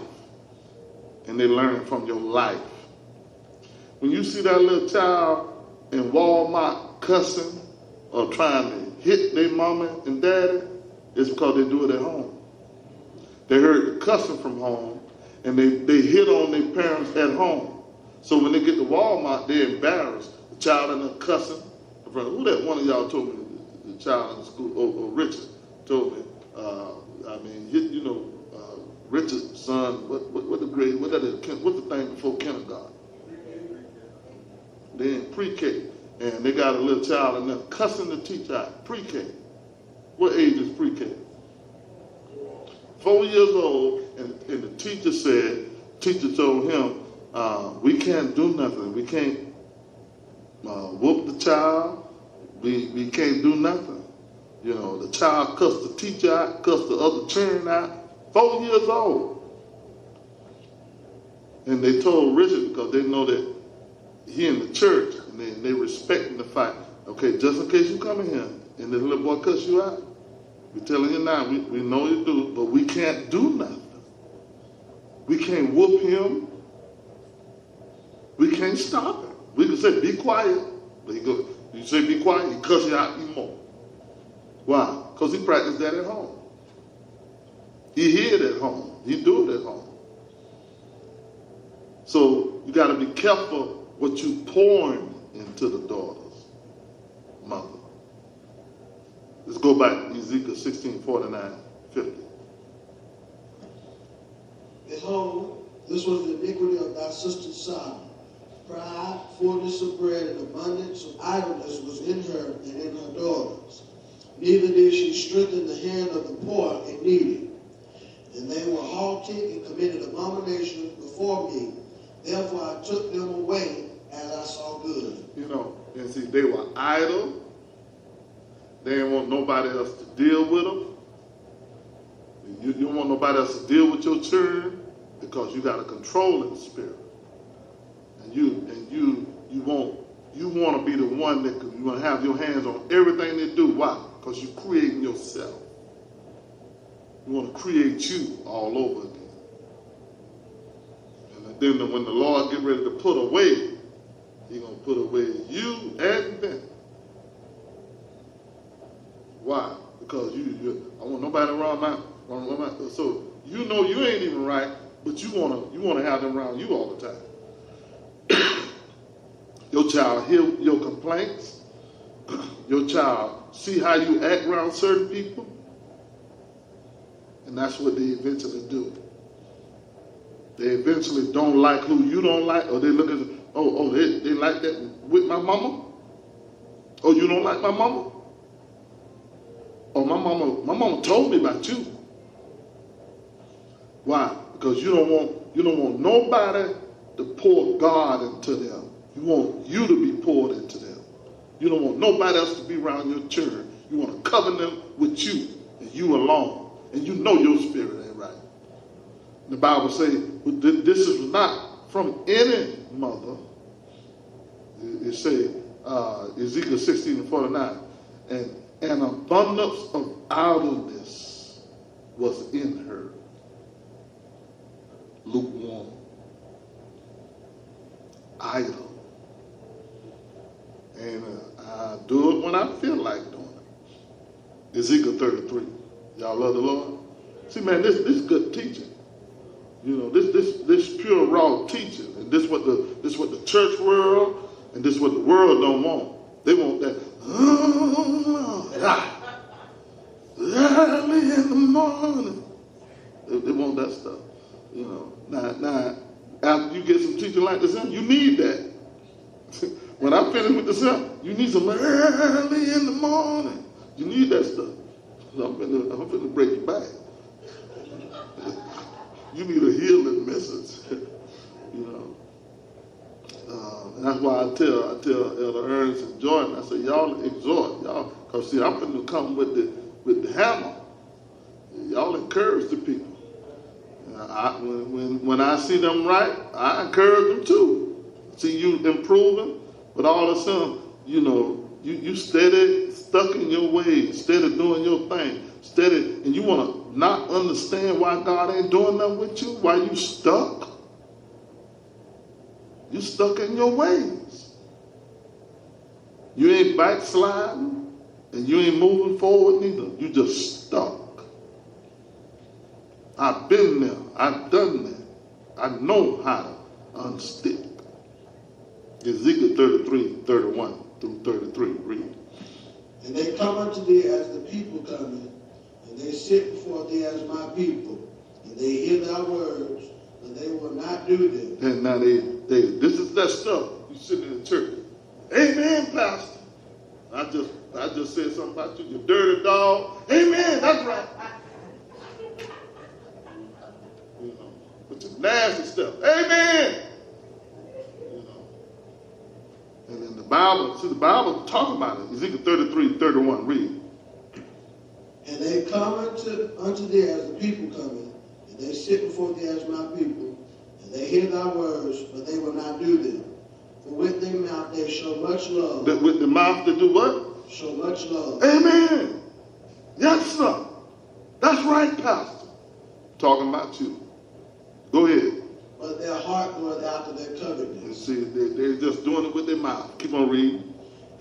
And they learn from your life. When you see that little child in Walmart cussing or trying to hit their mama and daddy, it's because they do it at home. They heard the cussing from home, and they hit on their parents at home. So when they get to Walmart, they're embarrassed. The child in there cussing. Who that one of y'all told me, the child in the school, or Richard told me, Richard's son, what the grade, what's the thing before kindergarten? They're in pre-K. And they got a little child in there cussing the teacher out. Pre-K. What age is pre-K? 4 years old, and the teacher told him, we can't do nothing. We can't whoop the child. We can't do nothing. The child cussed the teacher out, cussed the other children out. 4 years old. And they told Richard, because they know that he in the church, and they respecting the fact, okay, just in case you come in here and this little boy cuss you out, we're telling you now, we know you do, but we can't do nothing. We can't whoop him. We can't stop him. We can say, be quiet. But you say, be quiet, he cuss you out even more. Why? Because he practiced that at home. He hear it at home. He do it at home. So you got to be careful what you pouring into the daughter's mother. Let's go back to Ezekiel 16:49-50. Behold, this was the iniquity of thy sister Sodom. Pride, fullness of bread, and abundance of idleness was in her and in her daughters. Neither did she strengthen the hand of the poor and needy. And they were haughty and committed abominations before me. Therefore I took them away as I saw good. And see, they were idle. They didn't want nobody else to deal with them. You don't want nobody else to deal with your children because you got a controlling spirit. And you want to be the one that you want to have your hands on everything they do. Why? Because you're creating yourself. You want to create you all over again. And then when the Lord get ready to put away, He's going to put away you and them. Why? Because I want nobody around my so you ain't even right, but you want to have them around you all the time. Your child hear your complaints. Your child see how you act around certain people. And that's what they eventually do. They eventually don't like who you don't like, or they look at, they like that with my mama. Oh, you don't like my mama? Oh, my mama told me about you. Why? Because you don't want nobody to pour God into them. You want you to be poured into them. You don't want nobody else to be around your children. You want to cover them with you and you alone. And you know your spirit ain't right. The Bible says this is not from any mother. It says Ezekiel 16:49, and an abundance of idleness was in her. Lukewarm. Idle. And I do it when I feel like doing it. Ezekiel 33. Y'all love the Lord? See, man, this good teaching. This pure raw teaching. And this what the church world and this what the world don't want. They want that early in the morning. They want that stuff. You know, now, after you get some teaching like this, you need that. When I finish with this, you need some early in the morning. You need that stuff. I'm finna break your back. You need a healing message. You know. And that's why I tell Elder Ernest and Jordan, I say, y'all exhort, y'all, because see, I'm finna come with the hammer. Y'all encourage the people. When I see them right, I encourage them too. See you improving, but all of a sudden, you know, you steady stuck in your ways, steady doing your thing, steady, and you want to not understand why God ain't doing nothing with you, why you stuck. You stuck in your ways. You ain't backsliding, and you ain't moving forward neither. You just stuck. I've been there. I've done that. I know how to unstick. Ezekiel 33, 31 through 33. Read. And they come unto thee as the people coming, and they sit before thee as my people, and they hear thy words, but they will not do them. And now this is that stuff. You sitting in the church. Amen, Pastor. I just said something about you, you dirty dog. Amen, that's right. You know, but the nasty stuff. Amen. You know. And then the Bible talking about it. Ezekiel 33, 31. Read. And they come unto thee as the people coming, and they sit before thee as my people, and they hear thy words, but they will not do them. For with their mouth they show much love. With the mouth they do what? Show much love. Amen. Yes, sir. That's right, Pastor. Talking about you. Go ahead. But their heart goeth after their covetousness. You see, they're just doing it with their mouth. Keep on reading.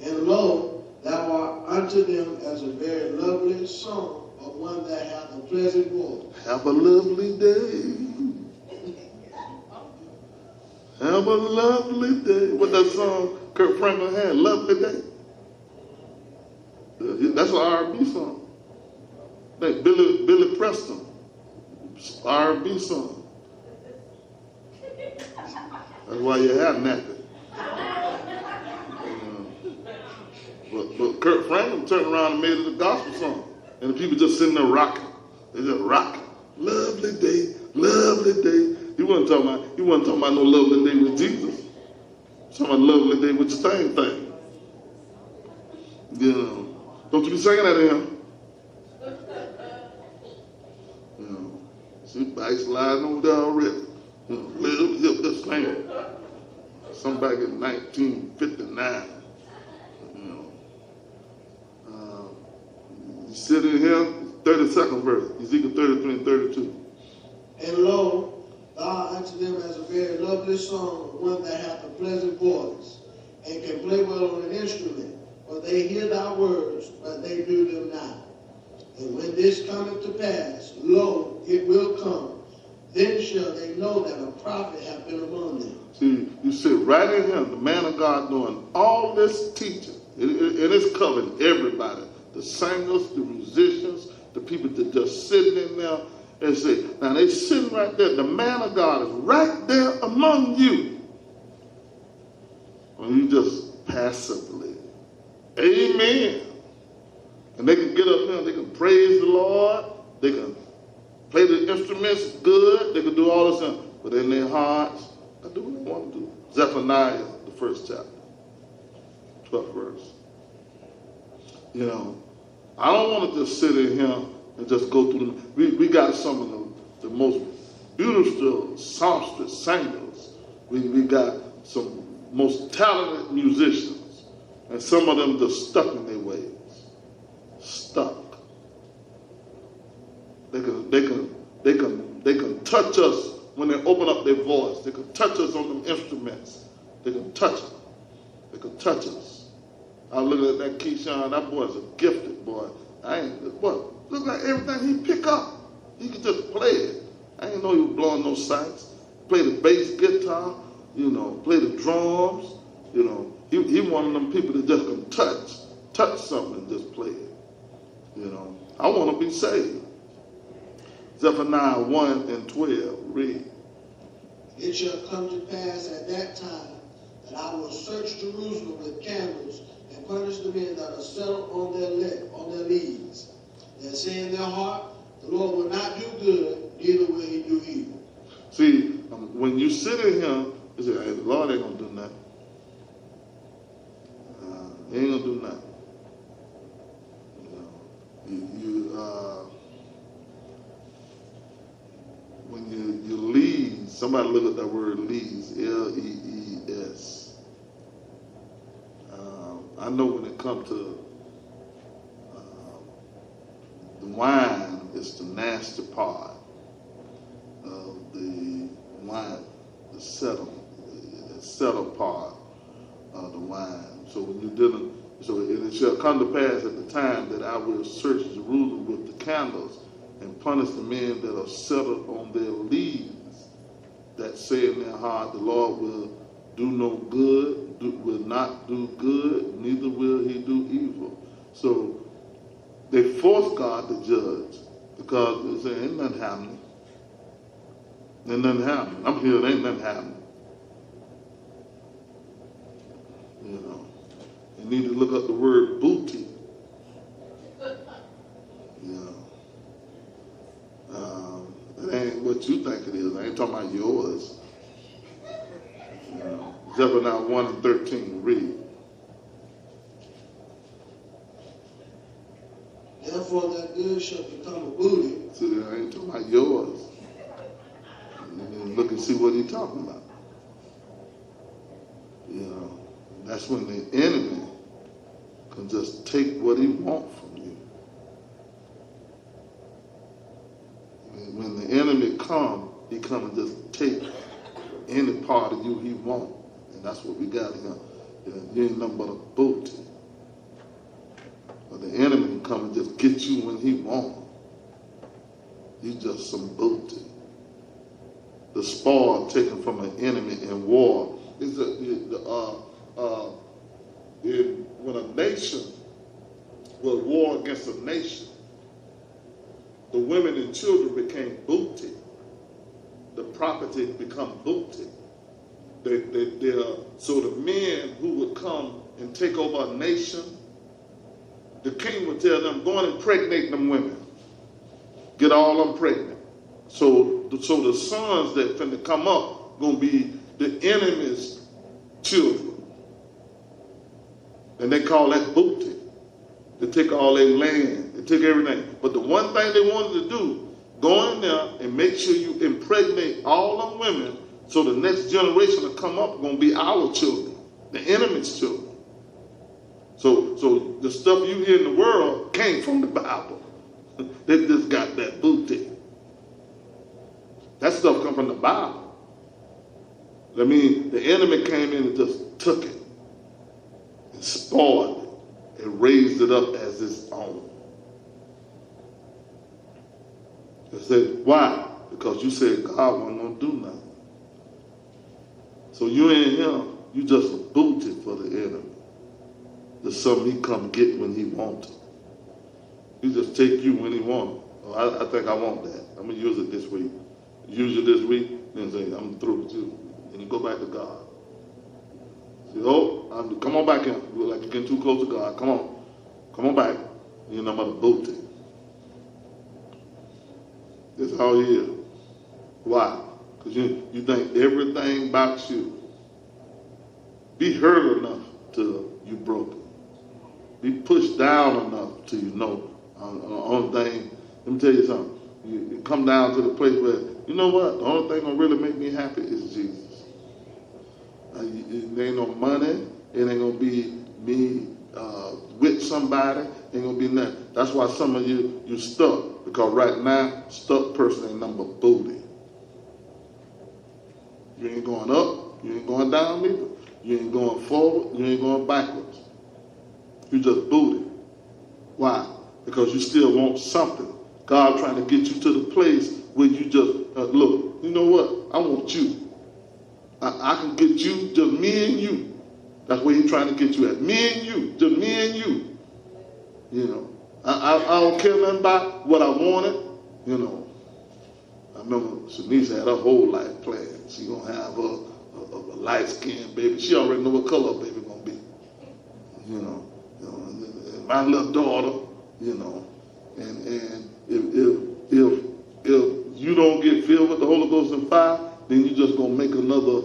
And lo, thou art unto them as a very lovely song of one that hath a pleasant voice. Have a lovely day. Have a lovely day. What that song Kurt Franklin had, Lovely Day. That's an R&B song. Like Billy Preston, R&B song. That's why you have napping. But Kurt Franklin turned around and made it a gospel song. And the people just sitting there rocking. They just rocking. Lovely day, lovely day. He wasn't talking about no lovely day with Jesus. He was talking about lovely day with your thing. You know. Don't you be singing that to him. You know. See, backsliding over there already. You know, well, this thing. Some back in 1959. You know. You sit in here, 32nd verse, Ezekiel 33 and 32. And lo, thou art unto them as a very lovely song, one that hath a pleasant voice, and can play well on an instrument. For they hear thy words, but they do them not. And when this cometh to pass, lo, it will come. Then shall they know that a prophet hath been among them. See, you sit right in him, the man of God doing all this teaching. It is covering everybody. The singers, the musicians, the people that just sitting in there and say, now they sitting right there. The man of God is right there among you. When you just passively. Amen. And they can get up there, they can praise the Lord, they can play the instruments good, they can do all this stuff. But in their hearts, I do what they want to do. Zephaniah, the 1st chapter, 12th verse. You know, I don't want to just sit in here and just go through them. We got some of the most beautiful songstress singers. We got some most talented musicians. And some of them just stuck in their ways. Stuck. They can touch us when they open up their voice. They can touch us on them instruments. They can touch us. They can touch us. I was looking at that Keyshawn. That boy's a gifted boy. Look like everything he pick up. He can just play it. I didn't know he was blowing no sax. Play the bass guitar. You know, play the drums. You know. He one of them people that just can touch something and just play it. You know, I want to be saved. Zephaniah 1 and 12. Read. It shall come to pass at that time that I will search Jerusalem with candles and punish the men that are settled on their leads. That say in their heart, the Lord will not do good, neither will he do evil. See, when you sit in here, you say, hey, the Lord ain't going to do nothing. He ain't going to do nothing. When you lead, somebody look at that word leads, L-E-E-S. I know when it comes to the wine, it's the nasty part of the wine, the settle part of the wine. So when you're dealing, so it shall come to pass at the time that I will search Jerusalem with the candles and punish the men that are settled on their leads, that say in their heart, the Lord will do no good, will not do good, neither will he do evil. So they force God to judge because they say, ain't nothing happening. Ain't nothing happening. I'm here, ain't nothing happening. You know, you need to look up the word booty. You know, it ain't what you think it is. I ain't talking about yours. You know, Zephaniah 1 and 13, read. Therefore that good shall become a booty. So I ain't talking about yours. And look and see what he's talking about. You know, that's when the enemy can just take what he wants from you. When the enemy comes, he come and just take any part of you he wants. And that's what we got here. You ain't nothing but a booty. But the enemy can come and just get you when he wants. You just some booty. The spoil taken from an enemy in war is when a nation will war against a nation, the women and children became booty. The property become booty. So the men who would come and take over a nation, the king would tell them, go and impregnate them women. Get all of them pregnant. So the sons that finna come up gonna be the enemy's children. And they call that booty. They take all their land, they take everything. But the one thing they wanted to do, go in there and make sure you impregnate all them women so the next generation that come up gonna be our children, the enemy's children. So the stuff you hear in the world came from the Bible. They just got that booty. That stuff come from the Bible. I mean, the enemy came in and just took it and spoiled it and raised it up as his own. They said, why? Because you said God wasn't going to do nothing. So you ain't him. You just a booty for the enemy. There's something he come get when he wants it. He just take you when he wants it. Oh, I think I want that. I'm going to use it this week. Use it this week, then say, I'm through with you. And you go back to God. Say, come on back in. You look like you're getting too close to God. Come on. Come on back. You're not about to booty. That's how he is. Why? Because you think everything about you. Be hurt enough till you broken. Be pushed down enough till you know. Only thing, let me tell you something. You come down to the place where, you know what? The only thing gonna really make me happy is Jesus. It ain't no money. It ain't gonna be me with somebody. Ain't gonna be nothing. That's why some of you stuck. Because right now, stuck person ain't nothing but booty. You ain't going up. You ain't going down either. You ain't going forward. You ain't going backwards. You just booty. Why? Because you still want something. God trying to get you to the place where you just, look, you know what? I want you. I can get you, just me and you. That's where he's trying to get you at. Me and you. Just me and you. You know. I don't care nothing about what I wanted. You know. I remember Shanice had her whole life planned. She gonna have a light-skinned baby. She already know what color her baby gonna be. And my little daughter, and if you don't get filled with the Holy Ghost and fire, then you just gonna make another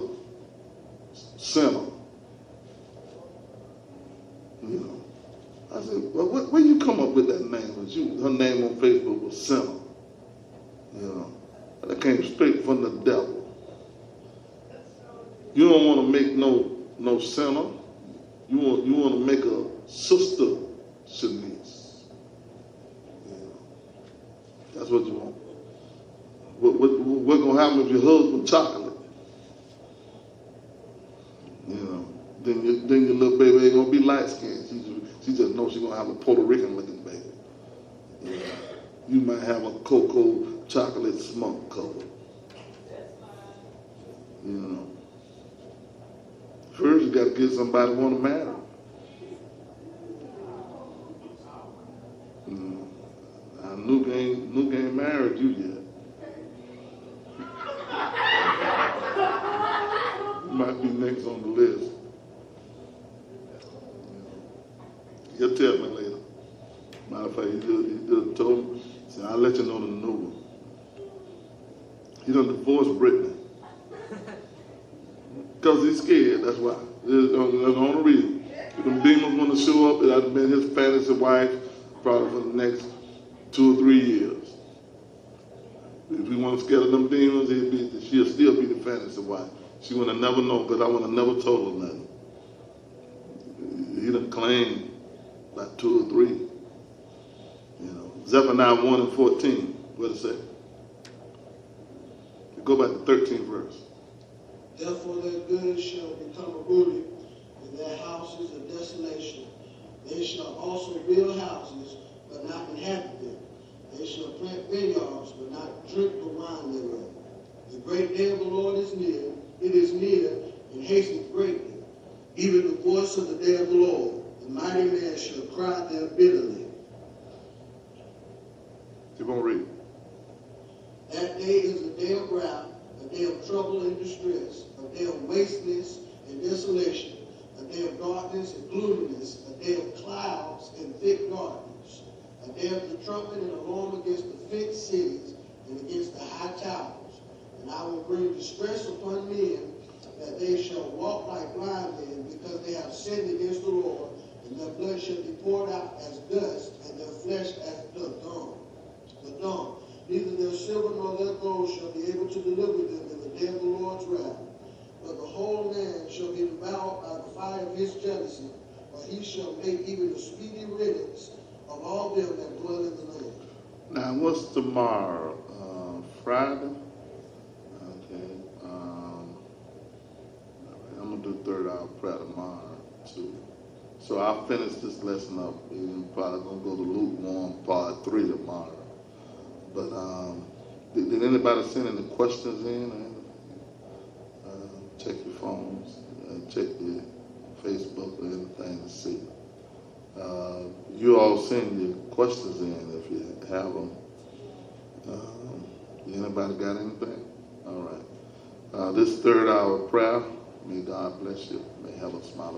sinner. I said, well, where you come up with that name? Her name on Facebook was Sinner. That came straight from the devil. You don't want to make no sinner. You want to make a sister Shanice. That's what you want. What's gonna happen if your husband chocolate? Then your little baby ain't gonna be light skinned. She just knows she's gonna have a Puerto Rican looking baby. You might have a cocoa chocolate smoke color. First you gotta get somebody who wanna marry. Nuke ain't married you yet. You might be next on the list. He'll tell me later. Matter of fact, he just told me, he said, I'll let you know the new one. He done divorced Brittany. Because he's scared, that's why. That's the only reason. If them demons want to show up, it would have been his fantasy wife probably for the next 2 or 3 years. If he wasn't scared of them demons, she'll still be the fantasy wife. She would have never known because I would have never told her nothing. He done claimed about 2 or 3. Zephaniah 1 and 14. What does it say? Go back to 13th verse. Therefore their goods shall become a ruin, and their houses a desolation. They shall also build houses, but not inhabit them. They shall plant vineyards, but not drink the wine thereof. The great day of the Lord is near. It is near, and hasteth greatly. Even the voice of the day of the Lord. The mighty man shall cry there bitterly. Keep on reading. That day is a day of wrath, a day of trouble and distress, a day of wasteness and desolation, a day of darkness and gloominess, a day of clouds and thick darkness, a day of the trumpet and alarm against the fenced cities and against the high towers. And I will bring distress upon men, that they shall walk like blind men, because they have sinned against the Lord, and their blood shall be poured out as dust, and their flesh as the dung. Neither their silver nor their gold shall be able to deliver them in the day of the Lord's wrath. But the whole man shall be devoured by the fire of his jealousy, for he shall make even a speedy riddance of all them that dwell in the land. Now, what's tomorrow? Friday? Okay. I'm going to do 3rd hour prayer tomorrow, too. So I'll finish this lesson up. We're probably going to go to Lukewarm part 3 tomorrow. But did anybody send any questions in? Check your phones, check your Facebook or anything to see. You all send your questions in if you have them. Anybody got anything? All right. This 3rd hour prayer, may God bless you. May have a smile.